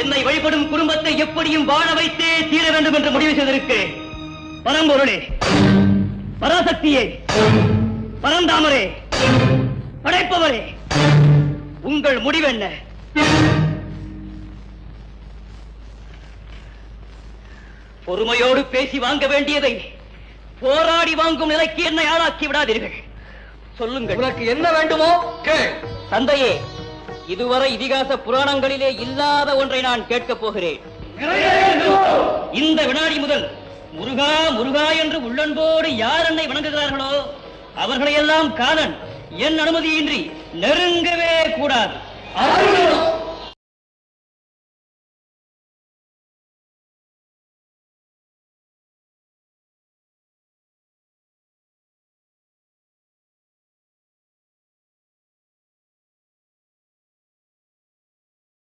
என்னை வழிபடும் குடும்பத்தை எப்படியும் வாழ வைத்தே தீர வேண்டும் என்று முடிவு செய்திருக்கிறேன். பரம்பொருளே, பராசக்தியே, பரந்தாமரே, படைப்பவரே, உங்கள் முடிவென்ன? பொறுமையோடு பேசி வாங்க வேண்டியதை போராடி வாங்கும் நிலைக்கு என்னை ஆளாக்கி விடாதீர்கள். சொல்லுங்கள், உனக்கு என்ன வேண்டுமோ கேள். தந்தையே, இதுவரை இதிகாச புராணங்களிலே இல்லாத ஒன்றை நான் கேட்கப் போகிறேன். இந்த வினாடி முதல் முருகா முருகா என்று உள்ளன்போடு யார் என்னை வணங்குகிறார்களோ அவர்களையெல்லாம் காலன் என் அனுமதியின்றி நெருங்கவே கூடாது.